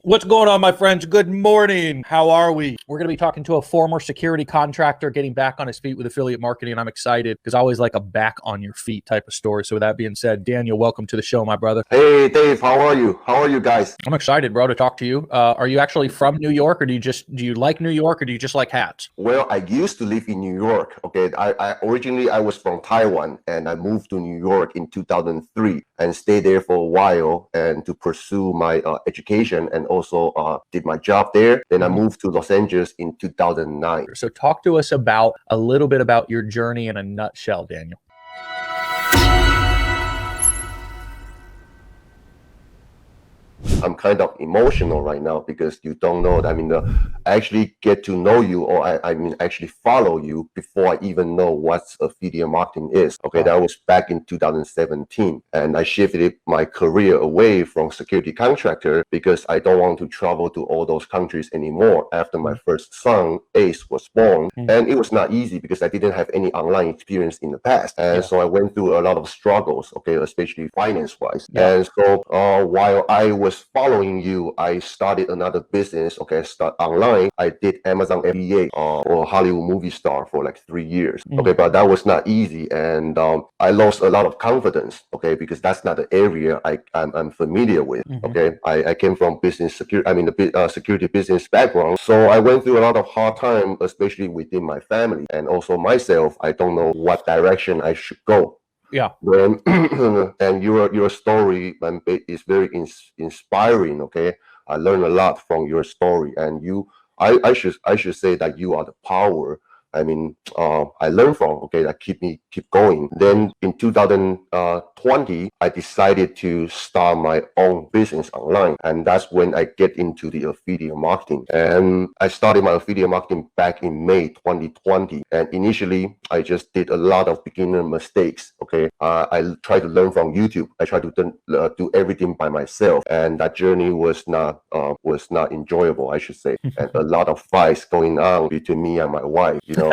What's going on, my friends? Good morning. How are we? We're going to be talking to a former security contractor getting back on his feet with affiliate marketing. And I'm excited because I always like a back on your feet type of story. So with that being said, Daniel, welcome to the show, my brother. Hey, Dave, how are you? How are you guys? I'm excited, bro, to talk to you. Are you actually from New York, or do you like New York, or do you just like hats? Well, I used to live in New York. Okay, I originally I was from Taiwan, and I moved to New York in 2003 and stayed there for a while and to pursue my education, and also did my job there. Then I moved to Los Angeles in 2009. So talk to us about a little bit about your journey in a nutshell, Daniel. I'm kind of emotional right now because you don't know. I actually get to know you, or actually follow you before I even know what affiliate marketing is. Okay, that was back in 2017, and I shifted my career away from security contractor because I don't want to travel to all those countries anymore after my first son, Ace, was born. And it was not easy because I didn't have any online experience in the past. And so I went through a lot of struggles, okay, especially finance-wise. And so while I was following you, I started another business. Okay, I start online. I did Amazon FBA or Hollywood movie star for like 3 years. Okay, but that was not easy, and I lost a lot of confidence. Okay, because that's not the area I'm familiar with. Okay, I came from security business background, so I went through a lot of hard time, especially within my family and also myself. I don't know what direction I should go. Yeah. And your story is very inspiring. Okay, I learned a lot from your story, and I should say that you are the power. I learned from, okay, that keep going. Then in 2020, I decided to start my own business online, and that's when I get into the affiliate marketing. And I started my affiliate marketing back in May 2020. And initially, I just did a lot of beginner mistakes. Okay, I tried to learn from YouTube. I tried to do everything by myself, and that journey was not enjoyable, I should say. And a lot of fights going on between me and my wife. So,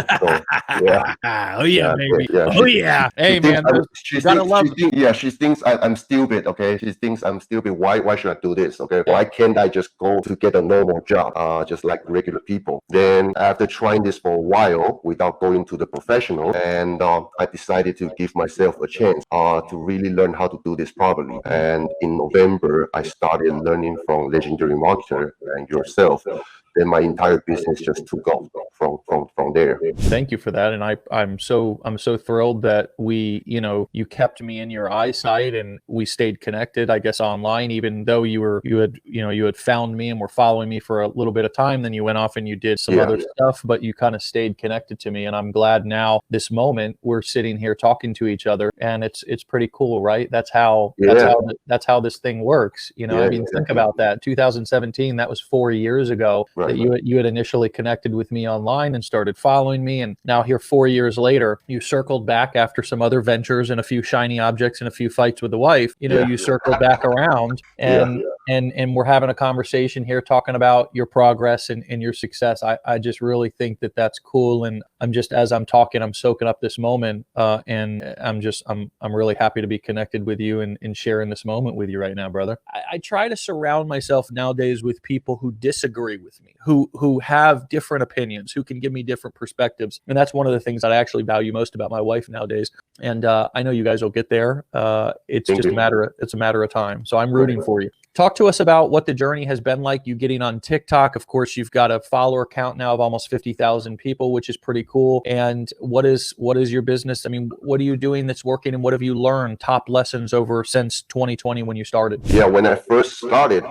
yeah. Oh yeah, baby. Oh yeah. Hey, man. She thinks I'm stupid. Okay, she thinks I'm stupid. Why should I do this? Okay, why can't I just go to get a normal job, just like regular people? Then after trying this for a while without going to the professional, and I decided to give myself a chance to really learn how to do this properly. And in November, I started learning from legendary marketer and yourself. Then my entire business just took off from there. Thank you for that, and I'm so thrilled that you kept me in your eyesight and we stayed connected, I guess, online, even though you had found me and were following me for a little bit of time. Then you went off and you did some other stuff, but you kind of stayed connected to me, and I'm glad now this moment we're sitting here talking to each other, and it's pretty cool, right? That's how this thing works. Think about that. 2017, that was 4 years ago. That you had initially connected with me online and started following me, and now here 4 years later, you circled back after some other ventures and a few shiny objects and a few fights with the wife. You circled back around, and we're having a conversation here talking about your progress and your success. I just really think that that's cool, and as I'm talking, I'm soaking up this moment, and I'm really happy to be connected with you and sharing this moment with you right now, brother. I try to surround myself nowadays with people who disagree with me, who have different opinions, who can give me different perspectives. And that's one of the things that I actually value most about my wife nowadays. And I know you guys will get there. It's just a matter of time. So I'm rooting for you. Talk to us about what the journey has been like, you getting on TikTok. Of course, you've got a follower count now of almost 50,000 people, which is pretty cool. And what is your business? What are you doing that's working, and what have you learned, top lessons over since 2020 when you started? Yeah, when I first started,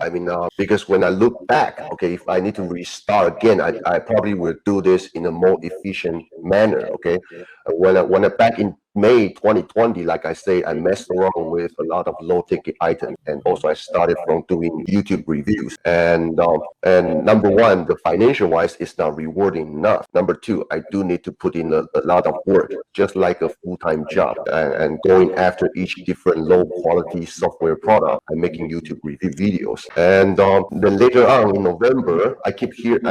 because when I look back, okay, if I need to restart again, I probably will do this in a more efficient manner. Okay, when I back in May 2020, like I say, I messed around with a lot of low ticket items, and also I started from doing YouTube reviews. And number one, the financial wise is not rewarding enough. Number two, I do need to put in a lot of work, just like a full-time job, and going after each different low quality software product and making YouTube review videos. And then later on in November, I keep hearing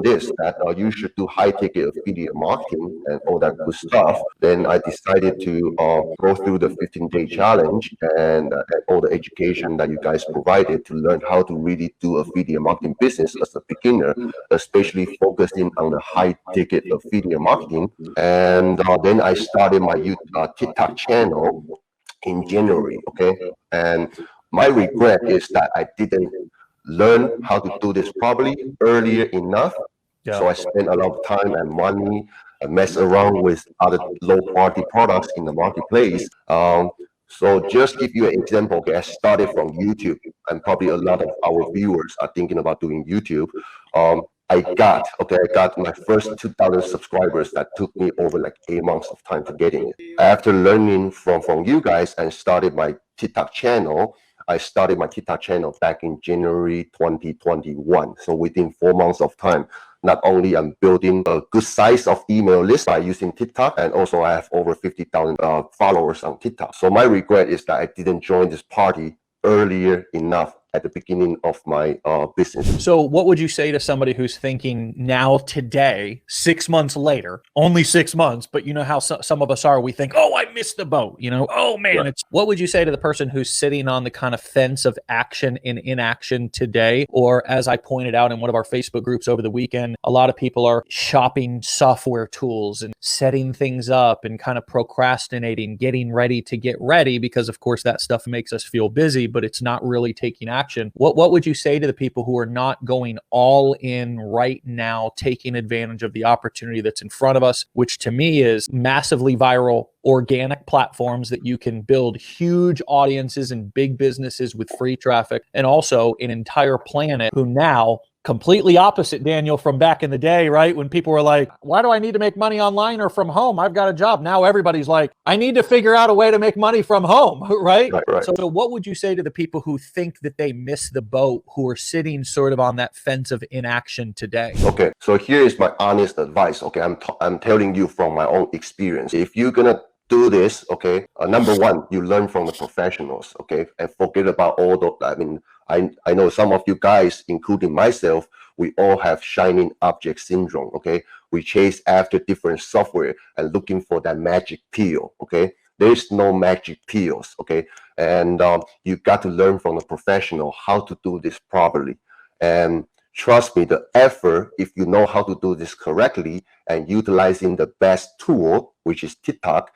this, that you should do high ticket affiliate affiliate marketing and all that good stuff, then I decided to go through the 15-day challenge and all the education that you guys provided to learn how to really do affiliate marketing business as a beginner, especially focusing on the high-ticket affiliate marketing. And then I started my TikTok channel in January, okay? And my regret is that I didn't learn how to do this properly earlier enough. Yeah. So I spent a lot of time and money and mess around with other low quality products in the marketplace. So just give you an example, okay, I started from YouTube, and probably a lot of our viewers are thinking about doing YouTube. I got my first 2,000 subscribers. That took me over like 8 months of time to getting it. After learning from you guys and started my TikTok channel, I started my TikTok channel back in January 2021. So within 4 months of time, not only I'm building a good size of email list by using TikTok, and also I have over 50,000 followers on TikTok. So my regret is that I didn't join this party earlier enough at the beginning of my business. So what would you say to somebody who's thinking now today, 6 months later, only 6 months, but you know how some of us are, we think, oh, I missed the boat, you know, oh man, Right. what would you say to the person who's sitting on the kind of fence of action and inaction today? Or as I pointed out in one of our Facebook groups over the weekend, a lot of people are shopping software tools and setting things up and kind of procrastinating, getting ready to get ready, because of course that stuff makes us feel busy, but it's not really taking action. What would you say to the people who are not going all in right now, taking advantage of the opportunity that's in front of us, which to me is massively viral organic platforms that you can build huge audiences and big businesses with free traffic, and also an entire planet who now, completely opposite, Daniel, from back in the day, right? When people were like, why do I need to make money online or from home? I've got a job. Now everybody's like, I need to figure out a way to make money from home, right? Right. So what would you say to the people who think that they missed the boat, who are sitting sort of on that fence of inaction today? Okay, so here is my honest advice. Okay, I'm telling you from my own experience. If you're gonna do this, okay, number one, you learn from the professionals, okay, and forget about all the. I mean, I know some of you guys, including myself, we all have shining object syndrome. Okay, we chase after different software and looking for that magic pill. Okay, there's no magic pills. Okay, and you got to learn from the professional how to do this properly. And trust me, the effort, if you know how to do this correctly and utilizing the best tool, which is TikTok,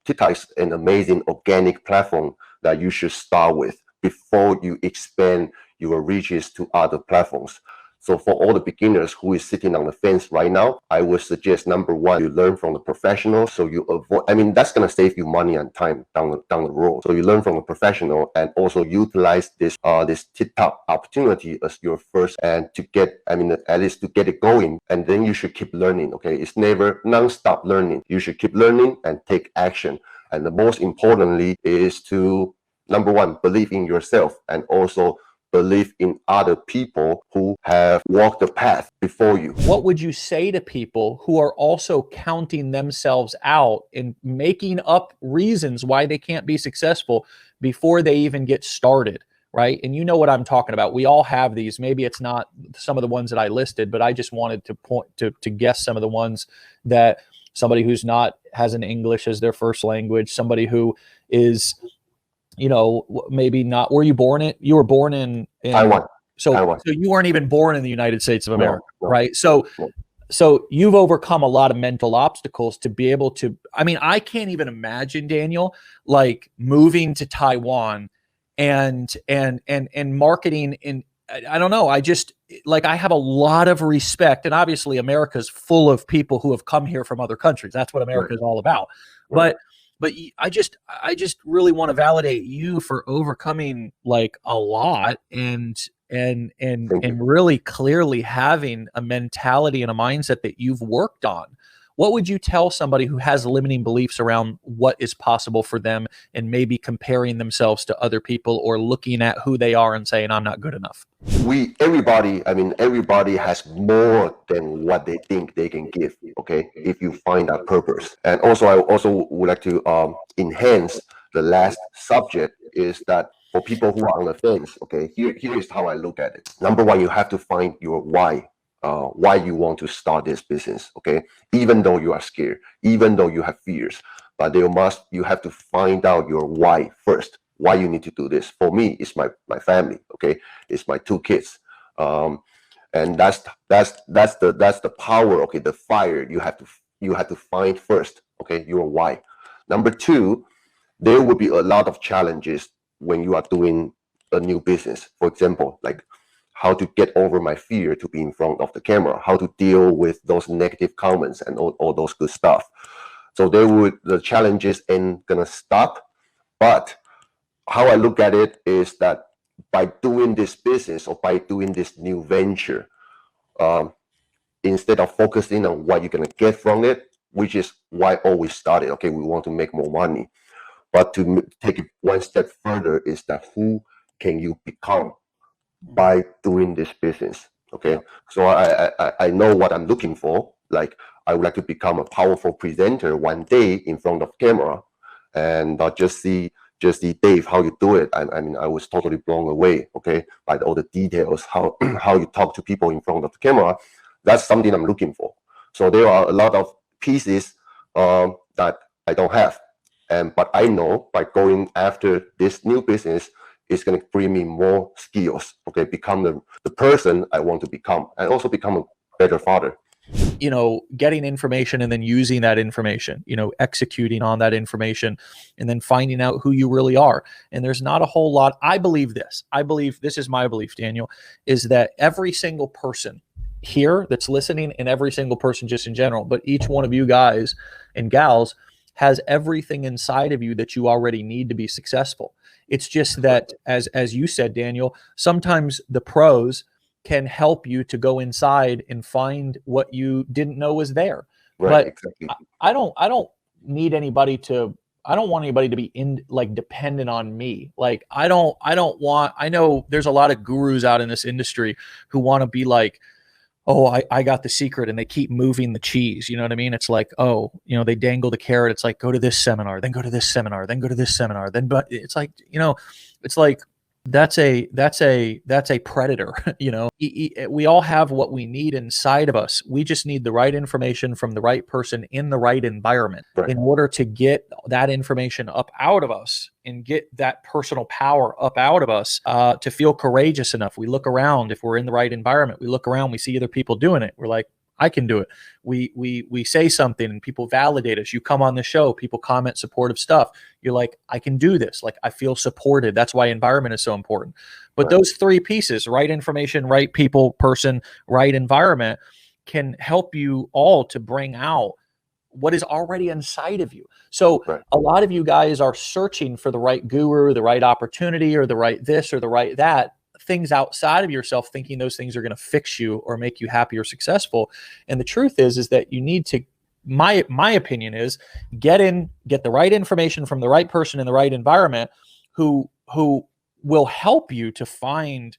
TikTok is an amazing organic platform that you should start with before you expand your reaches to other platforms. So for all the beginners who is sitting on the fence right now, I would suggest number one, you learn from the professional, so you avoid. I mean, that's gonna save you money and time down the road. So you learn from a professional and also utilize this TikTok opportunity as your first, and to get, I mean, at least to get it going, and then you should keep learning. Okay, it's never non-stop learning. You should keep learning and take action. And the most importantly is to, number one, believe in yourself, and also believe in other people who have walked the path before you. What would you say to people who are also counting themselves out and making up reasons why they can't be successful before they even get started, right? And you know what I'm talking about. We all have these. Maybe it's not some of the ones that I listed, but I just wanted to point to guess some of the ones that somebody who's not has an English as their first language, somebody who is, you know, maybe not. Were you born in? You were born in Taiwan. So you weren't even born in the United States of America, right? So you've overcome a lot of mental obstacles to be able to. I mean, I can't even imagine, Daniel, like moving to Taiwan and marketing in. I don't know. I just, like, I have a lot of respect, and obviously America's full of people who have come here from other countries. That's what America is all about. But I just really want to validate you for overcoming like a lot and really clearly having a mentality and a mindset that you've worked on. What would you tell somebody who has limiting beliefs around what is possible for them and maybe comparing themselves to other people or looking at who they are and saying, I'm not good enough? Everybody has more than what they think they can give, okay, if you find that purpose. And also, I also would like to enhance the last subject, is that for people who are on the fence, okay, here is how I look at it. Number one, you have to find your why. why you want to start this business. Okay, even though you are scared, even though you have fears, but you have to find out your why first. Why you need to do this? For me, it's my family. Okay, it's my 2 kids. And that's the power. Okay, the fire you have to find first. Okay, your why. Number two, there will be a lot of challenges when you are doing a new business. For example, like how to get over my fear to be in front of the camera, how to deal with those negative comments and all those good stuff. So the challenges ain't gonna stop. But how I look at it is that by doing this business or by doing this new venture, instead of focusing on what you're gonna get from it, which is why I always started. Okay, we want to make more money, but to take it one step further is that who can you become by doing this business? Okay, so I know what I'm looking for. Like, I would like to become a powerful presenter one day in front of camera, and not just see Dave, how you do it. I mean, I was totally blown away, okay, by all the details, how how you talk to people in front of the camera. That's something I'm looking for. So there are a lot of pieces that I don't have, but I know by going after this new business, it's going to bring me more skills. Okay, become the person I want to become, and also become a better father. You know, getting information and then using that information, you know, executing on that information, and then finding out who you really are. And there's not a whole lot. I believe this is my belief, Daniel, is that every single person here that's listening, and every single person just in general, but each one of you guys and gals has everything inside of you that you already need to be successful. It's just that, as you said, Daniel, sometimes the pros can help you to go inside and find what you didn't know was there. Right, But exactly. I don't need anybody to, I don't want anybody to be dependent on me. Like, I know there's a lot of gurus out in this industry who want to be like, oh, I got the secret, and they keep moving the cheese. You know what I mean? It's like, oh, you know, they dangle the carrot. It's like, go to this seminar, then go to this seminar, then go to this seminar, then, but it's like, you know, it's like, that's a predator. You know, we all have what we need inside of us. We just need the right information from the right person in the right environment in order to get that information up out of us and get that personal power up out of us, to feel courageous enough. We look around, if we're in the right environment, we look around, we see other people doing it. We're like, I can do it. We say something and people validate us. You come on the show, people comment supportive stuff. You're like, I can do this. Like, I feel supported. That's why environment is so important. But those three pieces, right information, right people, person, right environment, can help you all to bring out what is already inside of you. So a lot of you guys are searching for the right guru, the right opportunity, or the right this or the right that, things outside of yourself, thinking those things are going to fix you or make you happy or successful. And the truth is that you need to, my opinion is, get the right information from the right person in the right environment who will help you to find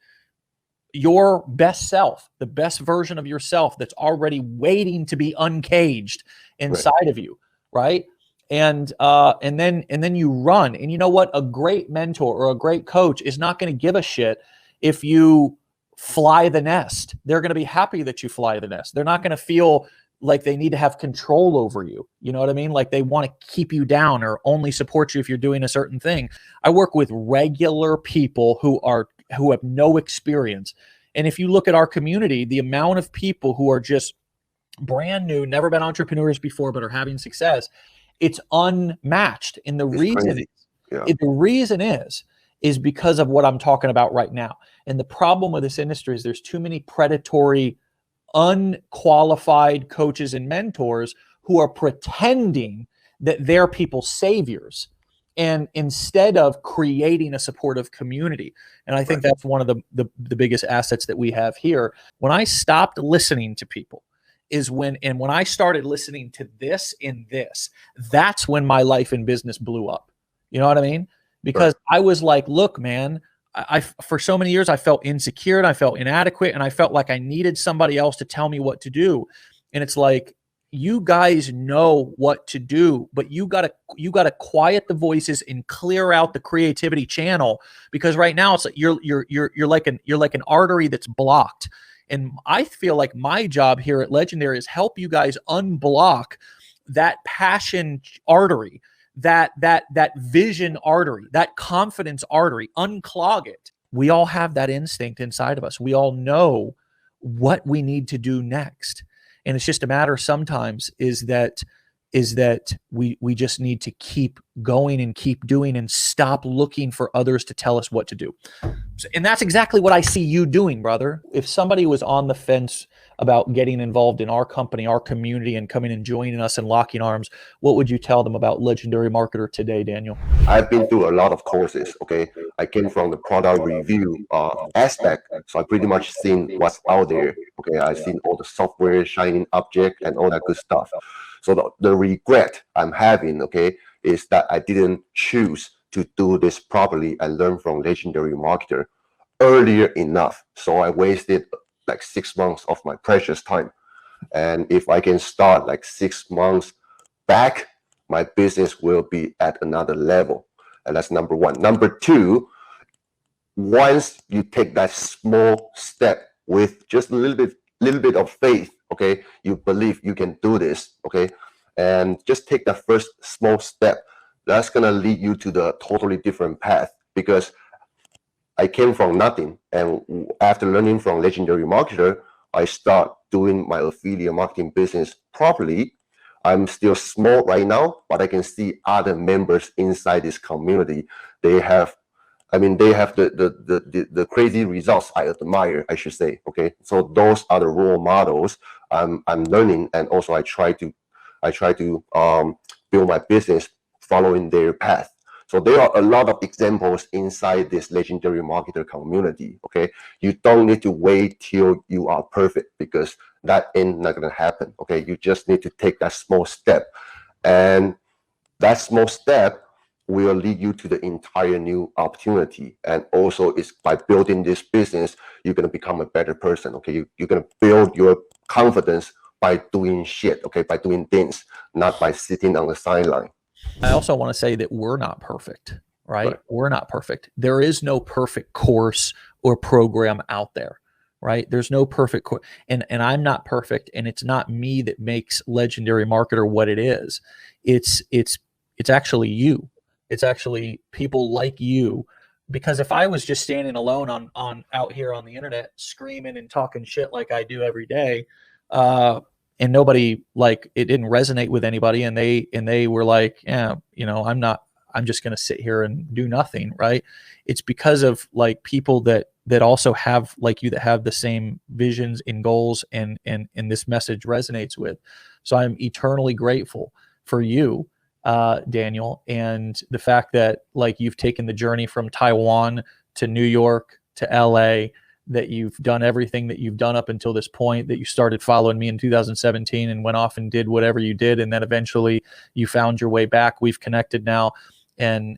your best self, the best version of yourself that's already waiting to be uncaged inside of you. Right. And then you run. And you know what? A great mentor or a great coach is not going to give a shit if you fly the nest. They're going to be happy that you fly the nest. They're not going to feel like they need to have control over you. You know what I mean? Like they want to keep you down or only support you if you're doing a certain thing. I work with regular people who have no experience. And if you look at our community, the amount of people who are just brand new, never been entrepreneurs before, but are having success, it's unmatched. And the reason is because of what I'm talking about right now. And the problem with this industry is there's too many predatory, unqualified coaches and mentors who are pretending that they're people's saviors, and instead of creating a supportive community. And I think that's one of the biggest assets that we have here. When I stopped listening to people when I started listening to this, that's when my life and business blew up. You know what I mean? Because I was like, look, man, I for so many years I felt insecure and I felt inadequate and I felt like I needed somebody else to tell me what to do. And it's like, you guys know what to do, but you gotta quiet the voices and clear out the creativity channel, because right now it's like you're like an artery that's blocked. And I feel like my job here at Legendary is help you guys unblock that passion artery, that vision artery, that confidence artery, unclog it. We all have that instinct inside of us. We all know what we need to do next. And it's just a matter sometimes is that we just need to keep going and keep doing and stop looking for others to tell us what to do. And that's exactly what I see you doing, brother. If somebody was on the fence about getting involved in our company, our community, and coming and joining us and locking arms, what would you tell them about Legendary Marketer today, Daniel? I've been through a lot of courses. Okay, I came from the product review aspect, so I pretty much seen what's out there. Okay, I've seen all the software, shining object, and all that good stuff. So the regret I'm having, okay, is that I didn't choose to do this properly and learn from Legendary Marketer earlier enough. So I wasted like 6 months of my precious time. And if I can start like 6 months back, my business will be at another level. And that's number one. Number two, once you take that small step with just a little bit of faith, okay, you believe you can do this, okay, and just take that first small step. That's gonna lead you to the totally different path, because I came from nothing, and after learning from Legendary Marketer, I start doing my affiliate marketing business properly. I'm still small right now, but I can see other members inside this community. They have the crazy results I admire, I should say. Okay, so those are the role models I'm learning, and also I try to build my business following their path. So there are a lot of examples inside this Legendary Marketer community. Okay, you don't need to wait till you are perfect, because that ain't not gonna happen. Okay, you just need to take that small step, and that small step will lead you to the entire new opportunity. And also, it's by building this business, you're gonna become a better person. Okay, you're gonna build your confidence by doing shit. Okay, by doing things, not by sitting on the sideline. I also want to say that we're not perfect, right? We're not perfect. There is no perfect course or program out there, right? There's no perfect course, and I'm not perfect, and it's not me that makes Legendary Marketer what it is. It's actually you. It's actually people like you. Because if I was just standing alone on out here on the internet screaming and talking shit like I do every day, and nobody, like, it didn't resonate with anybody, and they were like, yeah, I'm just going to sit here and do nothing, right? It's because of like people that also have, like you, that have the same visions and goals, and this message resonates with. So I'm eternally grateful for you, Daniel, and the fact that, like, you've taken the journey from Taiwan to New York to LA, that you've done everything that you've done up until this point, that you started following me in 2017 and went off and did whatever you did. And then eventually you found your way back. We've connected now, and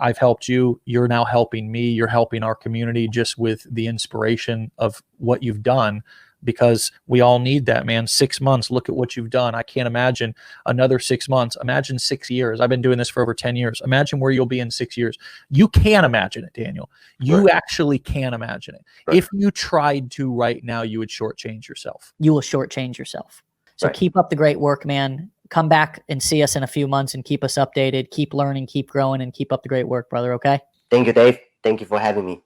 I've helped you. You're now helping me. You're helping our community just with the inspiration of what you've done, because we all need that, man. 6 months, look at what you've done. I can't imagine another 6 months. Imagine 6 years. I've been doing this for over 10 years. Imagine where you'll be in 6 years. You can imagine it, Daniel. You actually can imagine it. If you tried to right now, you would shortchange yourself. You will shortchange yourself. So keep up the great work, man. Come back and see us in a few months and keep us updated. Keep learning, keep growing, and keep up the great work, brother, okay? Thank you, Dave. Thank you for having me.